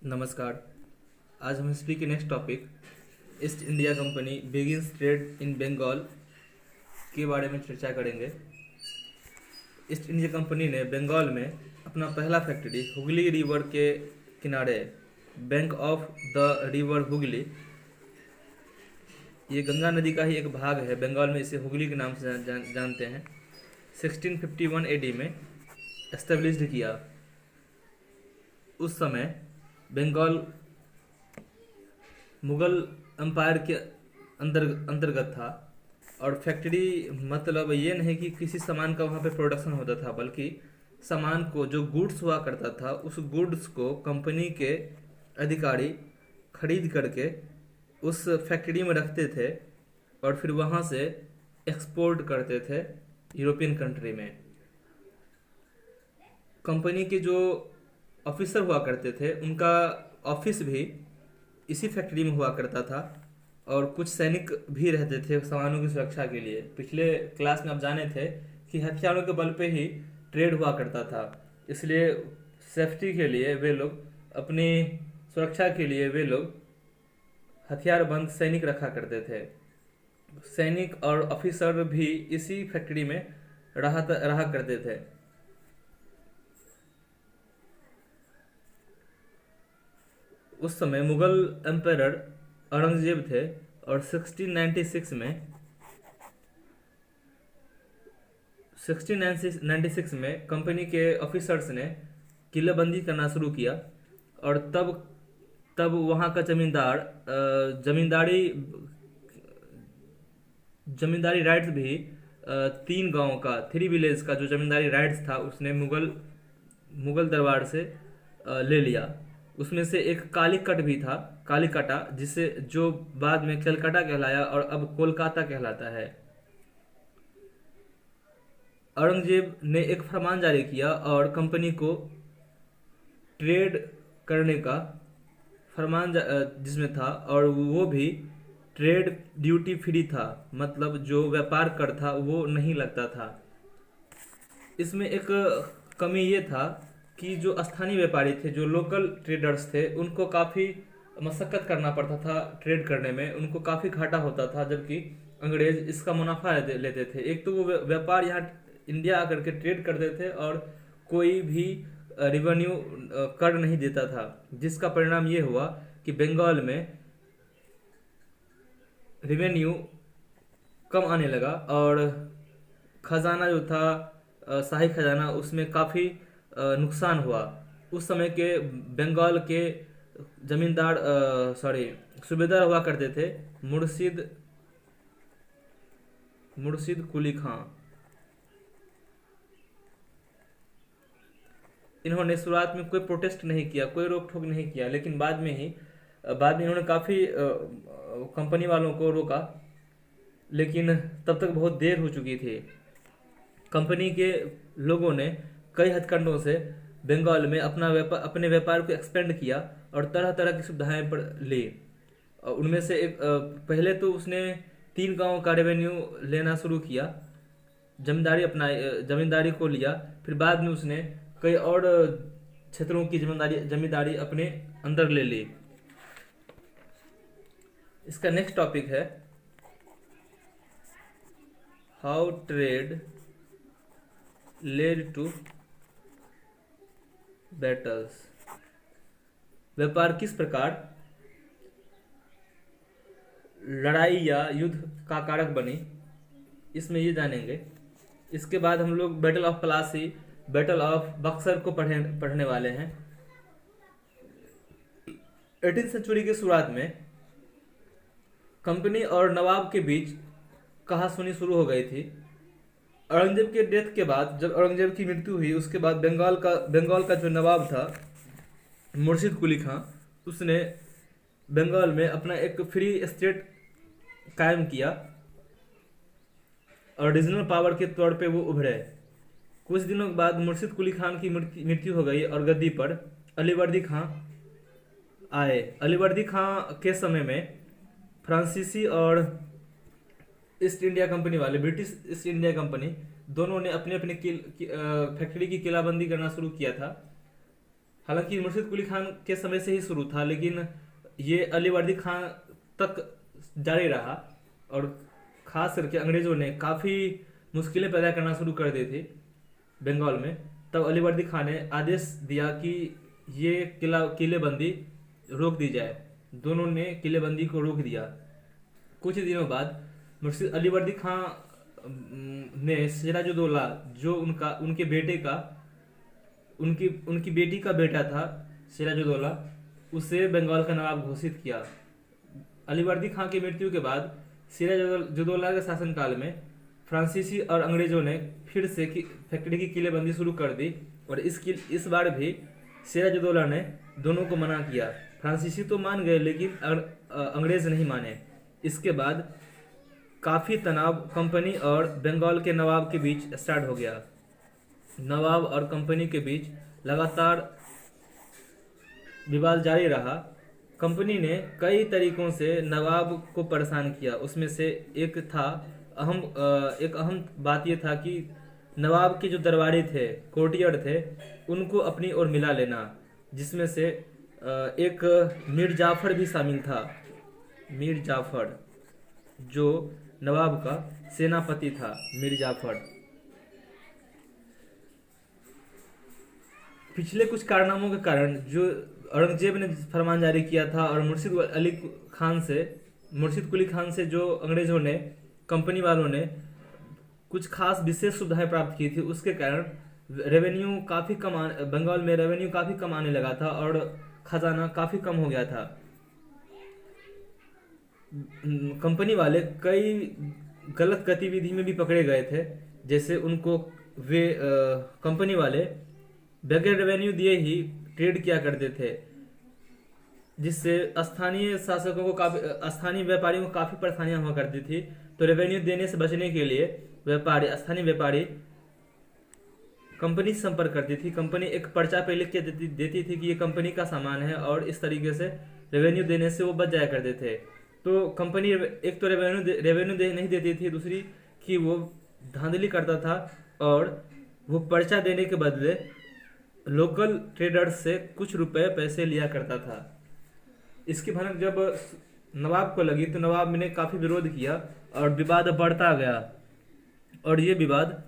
नमस्कार। आज हम हिस्ट्री के next topic East India Company begins trade in Bengal के बारे में चर्चा करेंगे। ईस्ट इंडिया कंपनी ने बंगाल में अपना पहला फैक्ट्री हुगली रिवर के किनारे, bank of the river Hooghly, ये गंगा नदी का ही एक भाग है, बंगाल में इसे हुगली के नाम से जानते हैं, 1651 एडी में एस्टेब्लिश्ड किया। उस समय बंगाल मुगल एम्पायर के अंतर्गत था। और फैक्ट्री मतलब ये नहीं कि किसी सामान का वहाँ पे प्रोडक्शन होता था, बल्कि सामान को, जो गुड्स हुआ करता था, उस गुड्स को कंपनी के अधिकारी खरीद करके उस फैक्ट्री में रखते थे और फिर वहाँ से एक्सपोर्ट करते थे यूरोपियन कंट्री में। कंपनी के जो ऑफिसर हुआ करते थे उनका ऑफिस भी इसी फैक्ट्री में हुआ करता था, और कुछ सैनिक भी रहते थे सामानों की सुरक्षा के लिए। पिछले क्लास में आप जाने थे कि हथियारों के बल पे ही ट्रेड हुआ करता था, इसलिए सेफ्टी के लिए वे लोग, अपनी सुरक्षा के लिए वे लोग हथियारबंद सैनिक रखा करते थे। सैनिक और ऑफिसर भी इसी फैक्ट्री में रहा करते थे। उस समय मुगल एम्परर औरंगजेब थे और 1696 में कंपनी के ऑफिसर्स ने किलेबंदी करना शुरू किया। और तब तब वहाँ का जमींदारी राइट्स भी, 3 गांव का, 3 विलेज का जो जमींदारी राइट्स था, उसने मुगल दरबार से ले लिया। उसमें से एक कालीकट भी था, कालीकटा, जिसे जो बाद में कलकत्ता कहलाया और अब कोलकाता कहलाता है। औरंगजेब ने एक फरमान जारी किया और कंपनी को ट्रेड करने का फरमान जिसमें था, और वो भी ट्रेड ड्यूटी फ्री था, मतलब जो व्यापार कर था वो नहीं लगता था। इसमें एक कमी ये था कि जो स्थानीय व्यापारी थे, जो लोकल ट्रेडर्स थे, उनको काफ़ी मशक्कत करना पड़ता था ट्रेड करने में, उनको काफ़ी घाटा होता था, जबकि अंग्रेज इसका मुनाफा लेते थे। एक तो वो व्यापार यहाँ इंडिया आकर के ट्रेड करते थे और कोई भी रिवेन्यू कर नहीं देता था, जिसका परिणाम ये हुआ कि बंगाल में रिवेन्यू कम आने लगा और खजाना जो था, शाही खजाना, उसमें काफ़ी नुकसान हुआ। उस समय के बंगाल के जमींदार सूबेदार हुआ करते थे मुर्शिद कुली खां। इन्होंने शुरुआत में कोई प्रोटेस्ट नहीं किया, कोई रोक टोक नहीं किया, लेकिन बाद में इन्होंने काफ़ी कंपनी वालों को रोका, लेकिन तब तक बहुत देर हो चुकी थी। कंपनी के लोगों ने कई हथकंडों से बंगाल में अपने व्यापार को एक्सपेंड किया और तरह तरह की सुविधाएं ली। उनमें से एक, पहले तो उसने 3 गांव का रेवेन्यू लेना शुरू किया, जमींदारी को लिया। फिर बाद में उसने कई और क्षेत्रों की जमींदारी अपने अंदर ले ली। इसका नेक्स्ट टॉपिक है how trade led to battles. व्यापार किस प्रकार लड़ाई या युद्ध का कारक बनी, इसमें ये जानेंगे। इसके बाद हम लोग battle of Plassey, battle of Buxar को पढ़ने वाले हैं। 18वीं सेंचुरी की शुरुआत में कंपनी और नवाब के बीच कहासुनी शुरू हो गई थी। औरंगजेब के डेथ के बाद, जब औरंगजेब की मृत्यु हुई, उसके बाद बंगाल का जो नवाब था मुर्शिद कुली खां, उसने बंगाल में अपना एक फ्री स्टेट कायम किया और रीजनल पावर के तौर पे वो उभरे। कुछ दिनों बाद मुर्शिद कुली खान की मृत्यु हो गई और गद्दी पर अलीवर्दी खां आए। अलीवर्दी खां के समय में फ्रांसीसी और ईस्ट इंडिया कंपनी वाले, ब्रिटिश ईस्ट इंडिया कंपनी, दोनों ने अपने अपने फैक्ट्री की किलाबंदी करना शुरू किया था। हालांकि मुर्शिद कुली खान के समय से ही शुरू था, लेकिन ये अलीवर्दी खान तक जारी रहा। और खास करके अंग्रेजों ने काफ़ी मुश्किलें पैदा करना शुरू कर दी थी बंगाल में। तब अलीवर्दी खान ने आदेश दिया कि ये किलेबंदी रोक दी जाए। दोनों ने किलेबंदी को रोक दिया। कुछ ही दिनों बाद मुर्शिद अलीवर्दी खान ने सिराजुद्दौला, जो उनके बेटे का उनकी बेटी का बेटा था सिराजुद्दौला, उसे बंगाल का नवाब घोषित किया। अलीवर्दी खान की मृत्यु के बाद सिराजुद्दौला के शासनकाल में फ्रांसीसी और अंग्रेजों ने फिर से फैक्ट्री की किलेबंदी शुरू कर दी। और इस बार भी सिराजुद्दौला ने दोनों को मना किया। फ्रांसीसी तो मान गए, लेकिन अंग्रेज नहीं माने। इसके बाद काफ़ी तनाव कंपनी और बंगाल के नवाब के बीच स्टार्ट हो गया। नवाब और कंपनी के बीच लगातार विवाद जारी रहा। कंपनी ने कई तरीकों से नवाब को परेशान किया। उसमें से एक अहम बात यह था कि नवाब के जो दरबारी थे, कोर्टियर थे, उनको अपनी ओर मिला लेना, जिसमें से एक मीर जाफर भी शामिल था। मीर जाफर, जो नवाब का सेनापति था, मीर जाफर। पिछले कुछ कारनामों के कारण जो औरंगजेब ने फरमान जारी किया था और मुर्शिद कुली खान से जो अंग्रेजों ने, कंपनी वालों ने कुछ खास विशेष सुविधाएं प्राप्त की थी, उसके कारण बंगाल में रेवेन्यू काफ़ी कम आने लगा था और खजाना काफ़ी कम हो गया था। कंपनी वाले कई गलत गतिविधि में भी पकड़े गए थे। जैसे कंपनी वाले बगैर रेवेन्यू दिए ही ट्रेड किया करते थे, जिससे स्थानीय व्यापारियों को काफ़ी परेशानियां हुआ करती थी। तो रेवेन्यू देने से बचने के लिए स्थानीय व्यापारी कंपनी से संपर्क करती थी। कंपनी एक पर्चा पे लिख के देती थी कि ये कंपनी का सामान है, और इस तरीके से रेवेन्यू देने से वो बच जाया करते थे। तो कंपनी एक तो रेवेन्यू नहीं देती थी, दूसरी कि वो धांधली करता था और वो पर्चा देने के बदले लोकल ट्रेडर्स से कुछ रुपए पैसे लिया करता था। इसकी भनक जब नवाब को लगी तो नवाब ने काफ़ी विरोध किया और विवाद बढ़ता गया। और ये विवाद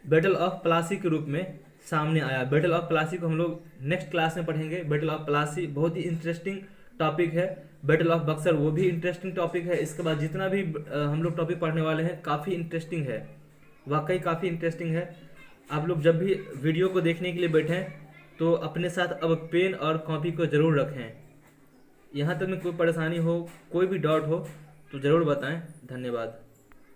बैटल ऑफ प्लासी के रूप में सामने आया। बैटल ऑफ प्लासी को हम लोग नेक्स्ट क्लास में पढ़ेंगे। बैटल ऑफ प्लासी बहुत ही इंटरेस्टिंग टॉपिक है। बैटल ऑफ बक्सर वो भी इंटरेस्टिंग टॉपिक है। इसके बाद जितना भी हम लोग टॉपिक पढ़ने वाले हैं काफ़ी इंटरेस्टिंग है, वाकई काफ़ी इंटरेस्टिंग है। आप लोग जब भी वीडियो को देखने के लिए बैठें तो अपने साथ अब पेन और कॉपी को ज़रूर रखें। यहाँ तक में कोई परेशानी हो, कोई भी डाउट हो तो ज़रूर बताएं। धन्यवाद।